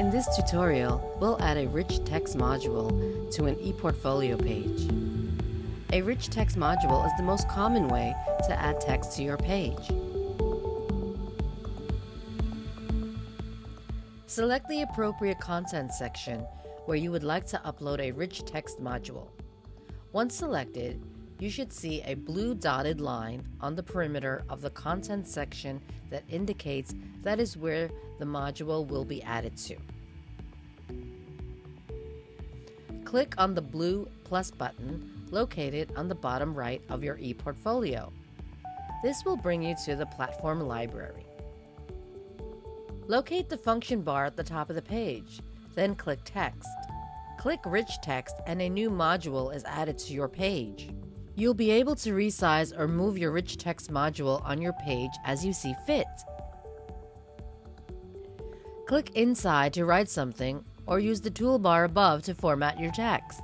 In this tutorial, we'll add a rich text module to an ePortfolio page. A rich text module is the most common way to add text to your page. Select the appropriate content section where you would like to upload a rich text module. Once selected, you should see a blue dotted line on the perimeter of the content section that indicates that is where the module will be added to. Click on the blue plus button located on the bottom right of your ePortfolio. This will bring you to the platform library. Locate the function bar at the top of the page, then click Text. Click Rich Text and a new module is added to your page. You'll be able to resize or move your rich text module on your page as you see fit. Click inside to write something or use the toolbar above to format your text.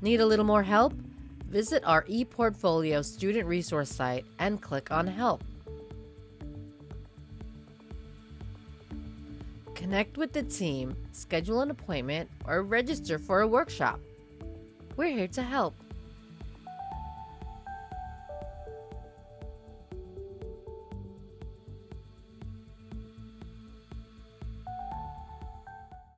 Need a little more help? Visit our ePortfolio student resource site and click on Help. Connect with the team, schedule an appointment, or register for a workshop. We're here to help.